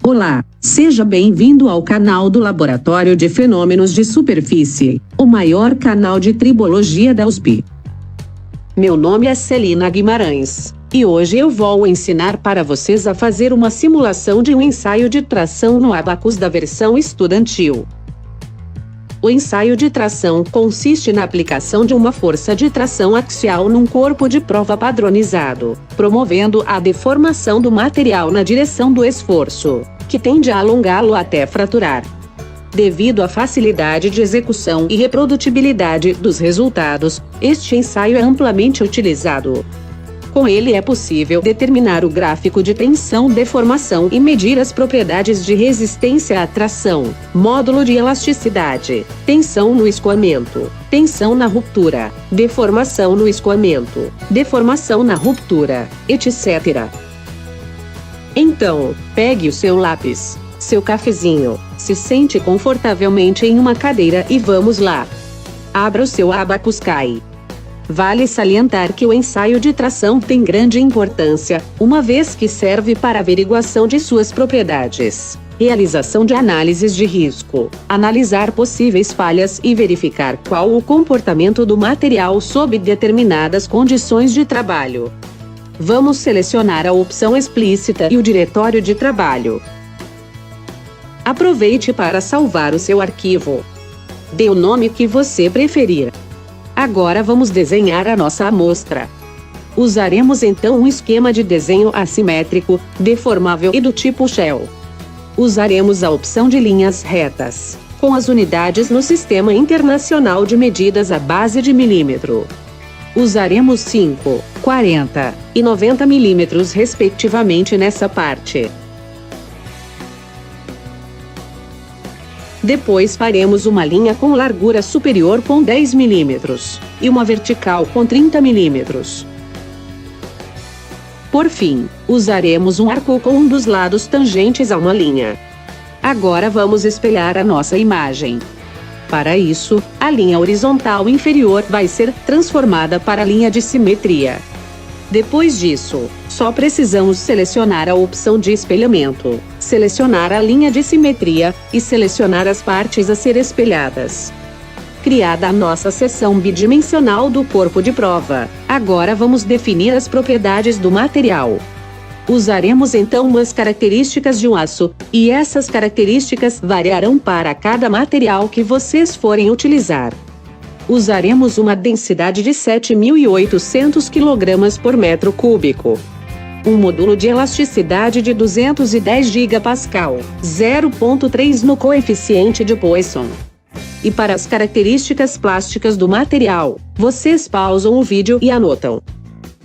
Olá, seja bem-vindo ao canal do Laboratório de Fenômenos de Superfície, o maior canal de tribologia da USP. Meu nome é Celina Guimarães, e hoje eu vou ensinar para vocês a fazer uma simulação de um ensaio de tração no Abacus da versão estudantil. O ensaio de tração consiste na aplicação de uma força de tração axial num corpo de prova padronizado, promovendo a deformação do material na direção do esforço, que tende a alongá-lo até fraturar. Devido à facilidade de execução e reprodutibilidade dos resultados, este ensaio é amplamente utilizado. Com ele é possível determinar o gráfico de tensão, deformação e medir as propriedades de resistência à tração, módulo de elasticidade, tensão no escoamento, tensão na ruptura, deformação no escoamento, deformação na ruptura, etc. Então, pegue o seu lápis, seu cafezinho, se sente confortavelmente em uma cadeira e vamos lá. Abra o seu Abacus Kai. Vale salientar que o ensaio de tração tem grande importância, uma vez que serve para averiguação de suas propriedades, realização de análises de risco, analisar possíveis falhas e verificar qual o comportamento do material sob determinadas condições de trabalho. Vamos selecionar a opção explícita e o diretório de trabalho. Aproveite para salvar o seu arquivo. Dê o nome que você preferir. Agora vamos desenhar a nossa amostra. Usaremos então um esquema de desenho assimétrico, deformável e do tipo Shell. Usaremos a opção de linhas retas, com as unidades no Sistema Internacional de Medidas à base de milímetro. Usaremos 5, 40 e 90 milímetros respectivamente nessa parte. Depois faremos uma linha com largura superior com 10 mm e uma vertical com 30 mm. Por fim, usaremos um arco com um dos lados tangentes a uma linha. Agora vamos espelhar a nossa imagem. Para isso, a linha horizontal inferior vai ser transformada para a linha de simetria. Depois disso, só precisamos selecionar a opção de espelhamento, selecionar a linha de simetria e selecionar as partes a ser espelhadas. Criada a nossa seção bidimensional do corpo de prova, agora vamos definir as propriedades do material. Usaremos então umas características de um aço, e essas características variarão para cada material que vocês forem utilizar. Usaremos uma densidade de 7.800 kg por metro cúbico. Um módulo de elasticidade de 210 GPa, 0,3 no coeficiente de Poisson. E para as características plásticas do material, vocês pausam o vídeo e anotam.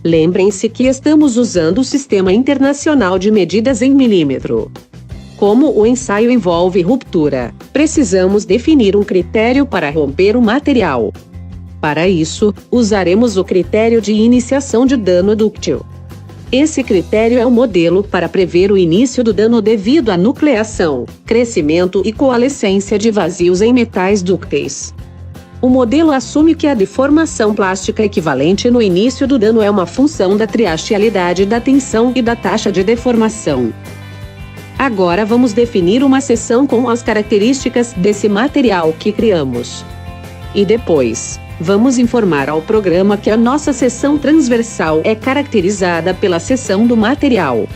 Lembrem-se que estamos usando o Sistema Internacional de Medidas em milímetro. Como o ensaio envolve ruptura, precisamos definir um critério para romper o material. Para isso, usaremos o critério de iniciação de dano dúctil. Esse critério é um modelo para prever o início do dano devido à nucleação, crescimento e coalescência de vazios em metais dúcteis. O modelo assume que a deformação plástica equivalente no início do dano é uma função da triaxialidade da tensão e da taxa de deformação. Agora vamos definir uma seção com as características desse material que criamos. E depois, vamos informar ao programa que a nossa seção transversal é caracterizada pela seção do material.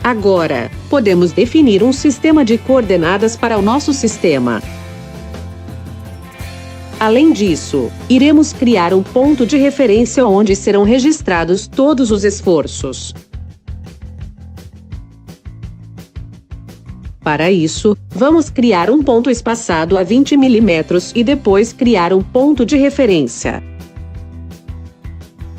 Agora, podemos definir um sistema de coordenadas para o nosso sistema. Além disso, iremos criar um ponto de referência onde serão registrados todos os esforços. Para isso, vamos criar um ponto espaçado a 20 mm e depois criar um ponto de referência.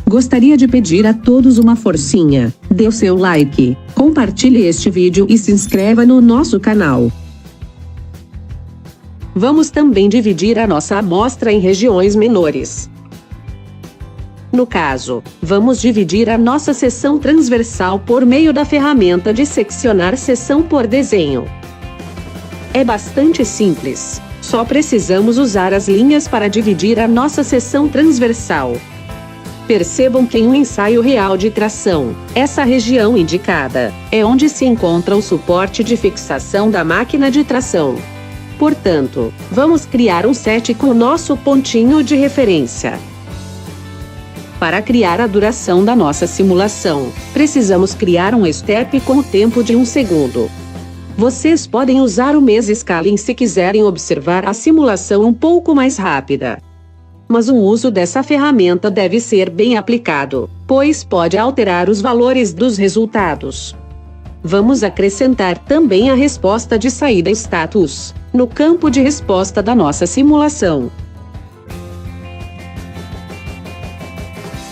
Gostaria de pedir a todos uma forcinha. Dê o seu like, compartilhe este vídeo e se inscreva no nosso canal. Vamos também dividir a nossa amostra em regiões menores. No caso, vamos dividir a nossa seção transversal por meio da ferramenta de seccionar seção por desenho. É bastante simples, só precisamos usar as linhas para dividir a nossa seção transversal. Percebam que em um ensaio real de tração, essa região indicada é onde se encontra o suporte de fixação da máquina de tração. Portanto, vamos criar um set com o nosso pontinho de referência. Para criar a duração da nossa simulação, precisamos criar um step com o tempo de 1 segundo. Vocês podem usar o MesaScaling se quiserem observar a simulação um pouco mais rápida. Mas o uso dessa ferramenta deve ser bem aplicado, pois pode alterar os valores dos resultados. Vamos acrescentar também a resposta de saída status no campo de resposta da nossa simulação.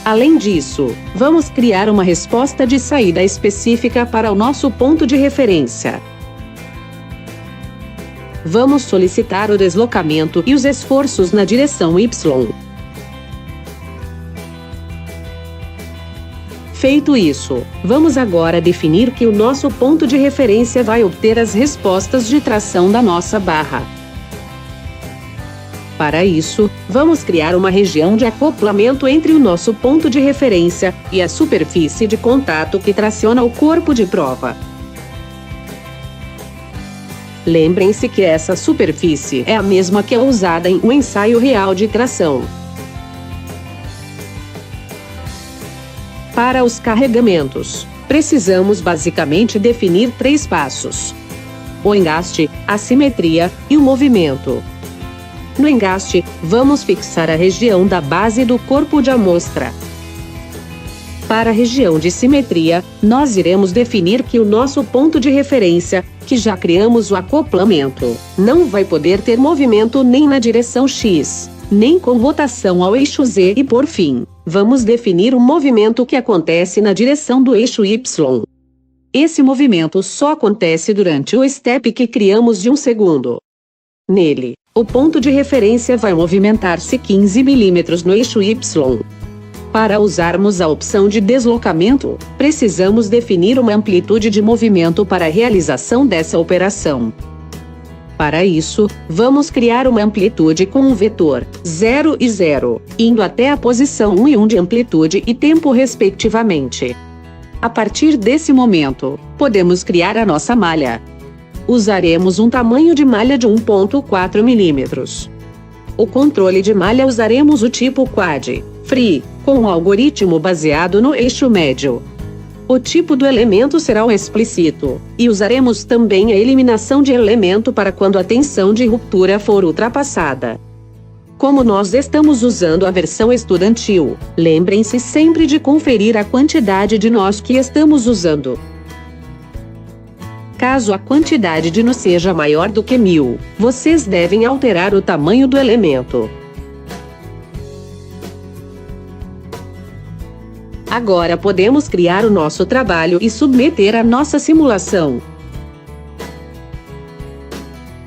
Além disso, vamos criar uma resposta de saída específica para o nosso ponto de referência. Vamos solicitar o deslocamento e os esforços na direção Y. Feito isso, vamos agora definir que o nosso ponto de referência vai obter as respostas de tração da nossa barra. Para isso, vamos criar uma região de acoplamento entre o nosso ponto de referência e a superfície de contato que traciona o corpo de prova. Lembrem-se que essa superfície é a mesma que é usada em um ensaio real de tração. Para os carregamentos, precisamos basicamente definir 3 passos: o engaste, a simetria e o movimento. No engaste, vamos fixar a região da base do corpo de amostra. Para a região de simetria, nós iremos definir que o nosso ponto de referência, que já criamos o acoplamento, não vai poder ter movimento nem na direção X, nem com rotação ao eixo Z e por fim, vamos definir o movimento que acontece na direção do eixo Y. Esse movimento só acontece durante o step que criamos de 1 segundo. Nele, o ponto de referência vai movimentar-se 15 mm no eixo Y. Para usarmos a opção de deslocamento, precisamos definir uma amplitude de movimento para a realização dessa operação. Para isso, vamos criar uma amplitude com um vetor 0 e 0, indo até a posição 1 e 1 de amplitude e tempo respectivamente. A partir desse momento, podemos criar a nossa malha. Usaremos um tamanho de malha de 1.4 mm. O controle de malha usaremos o tipo Quad Free, com um algoritmo baseado no eixo médio. O tipo do elemento será o explícito, e usaremos também a eliminação de elemento para quando a tensão de ruptura for ultrapassada. Como nós estamos usando a versão estudantil, lembrem-se sempre de conferir a quantidade de nós que estamos usando. Caso a quantidade de nó seja maior do que 1000, vocês devem alterar o tamanho do elemento. Agora podemos criar o nosso trabalho e submeter a nossa simulação.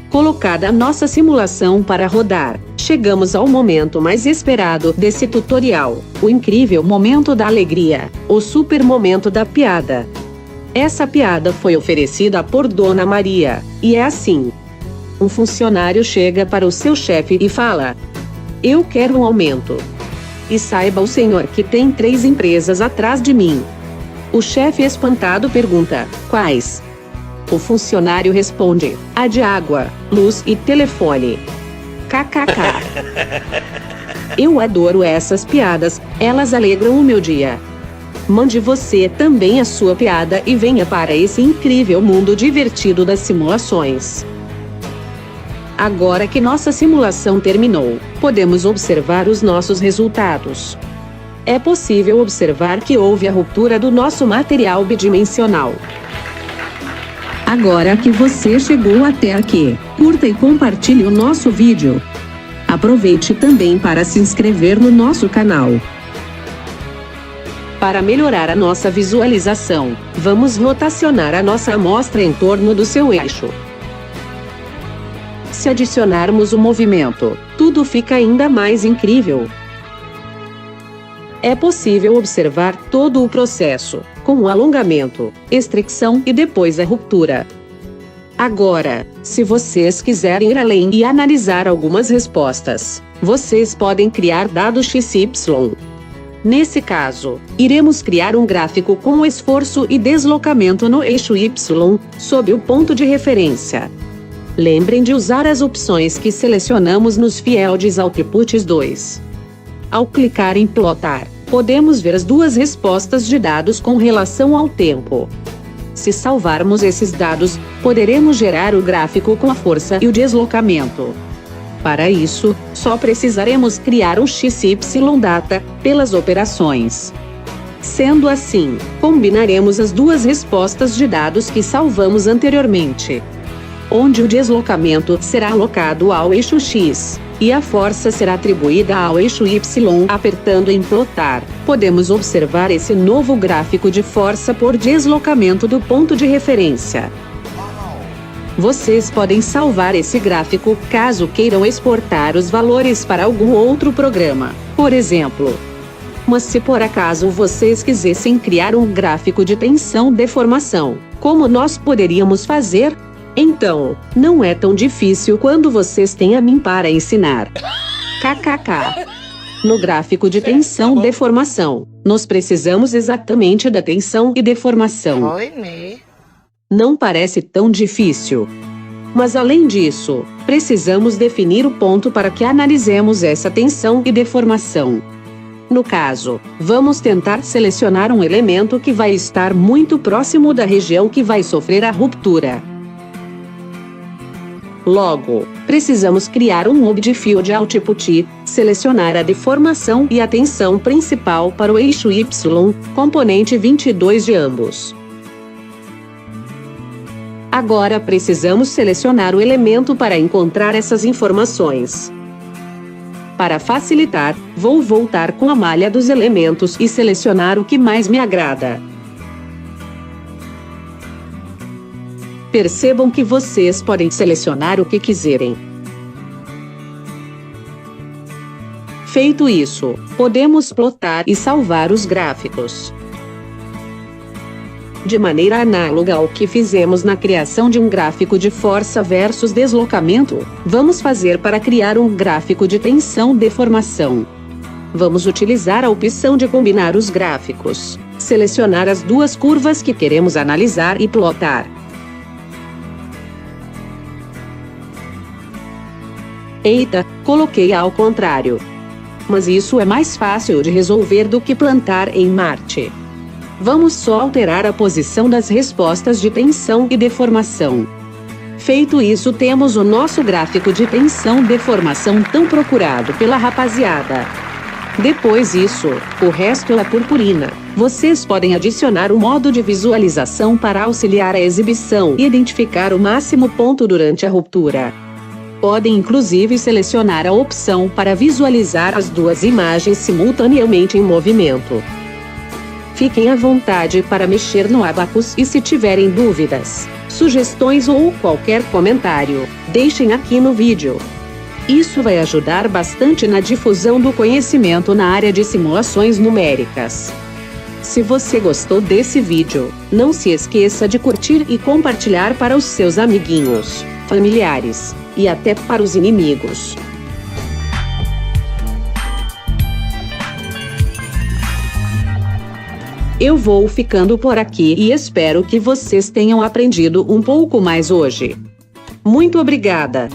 Colocada a nossa simulação para rodar, chegamos ao momento mais esperado desse tutorial, o incrível momento da alegria, o super momento da piada. Essa piada foi oferecida por Dona Maria, e é assim. Um funcionário chega para o seu chefe e fala: "Eu quero um aumento. E saiba o senhor que tem 3 empresas atrás de mim." O chefe espantado pergunta: "Quais?" O funcionário responde: "A de água, luz e telefone." KKK. Eu adoro essas piadas, elas alegram o meu dia. Mande você também a sua piada e venha para esse incrível mundo divertido das simulações. Agora que nossa simulação terminou, podemos observar os nossos resultados. É possível observar que houve a ruptura do nosso material bidimensional. Agora que você chegou até aqui, curta e compartilhe o nosso vídeo. Aproveite também para se inscrever no nosso canal. Para melhorar a nossa visualização, vamos rotacionar a nossa amostra em torno do seu eixo. Se adicionarmos o movimento, tudo fica ainda mais incrível. É possível observar todo o processo, com o alongamento, extricção e depois a ruptura. Agora, se vocês quiserem ir além e analisar algumas respostas, vocês podem criar dados XY. Nesse caso, iremos criar um gráfico com o esforço e deslocamento no eixo Y, sob o ponto de referência. Lembrem de usar as opções que selecionamos nos Fields Outputs 2. Ao clicar em Plotar, podemos ver as duas respostas de dados com relação ao tempo. Se salvarmos esses dados, poderemos gerar o gráfico com a força e o deslocamento. Para isso, só precisaremos criar um XY-Data pelas operações. Sendo assim, combinaremos as duas respostas de dados que salvamos anteriormente, onde o deslocamento será alocado ao eixo X, e a força será atribuída ao eixo Y. Apertando em Plotar, podemos observar esse novo gráfico de força por deslocamento do ponto de referência. Vocês podem salvar esse gráfico caso queiram exportar os valores para algum outro programa, por exemplo. Mas se por acaso vocês quisessem criar um gráfico de tensão-deformação, como nós poderíamos fazer? Então, não é tão difícil quando vocês têm a mim para ensinar. KKK. No gráfico de tensão-deformação, nós precisamos exatamente da tensão e deformação. Não parece tão difícil. Mas além disso, precisamos definir o ponto para que analisemos essa tensão e deformação. No caso, vamos tentar selecionar um elemento que vai estar muito próximo da região que vai sofrer a ruptura. Logo, precisamos criar um Objfield Output, selecionar a deformação e a tensão principal para o eixo Y, componente 22 de ambos. Agora precisamos selecionar o elemento para encontrar essas informações. Para facilitar, vou voltar com a malha dos elementos e selecionar o que mais me agrada. Percebam que vocês podem selecionar o que quiserem. Feito isso, podemos plotar e salvar os gráficos. De maneira análoga ao que fizemos na criação de um gráfico de força versus deslocamento, vamos fazer para criar um gráfico de tensão-deformação. Vamos utilizar a opção de combinar os gráficos, selecionar as duas curvas que queremos analisar e plotar. Eita, coloquei ao contrário. Mas isso é mais fácil de resolver do que plantar em Marte. Vamos só alterar a posição das respostas de tensão e deformação. Feito isso, temos o nosso gráfico de tensão-deformação tão procurado pela rapaziada. Depois disso, o resto é purpurina. Vocês podem adicionar um modo de visualização para auxiliar a exibição e identificar o máximo ponto durante a ruptura. Podem inclusive selecionar a opção para visualizar as duas imagens simultaneamente em movimento. Fiquem à vontade para mexer no Abacus e se tiverem dúvidas, sugestões ou qualquer comentário, deixem aqui no vídeo. Isso vai ajudar bastante na difusão do conhecimento na área de simulações numéricas. Se você gostou desse vídeo, não se esqueça de curtir e compartilhar para os seus amiguinhos, familiares e até para os inimigos. Eu vou ficando por aqui e espero que vocês tenham aprendido um pouco mais hoje. Muito obrigada!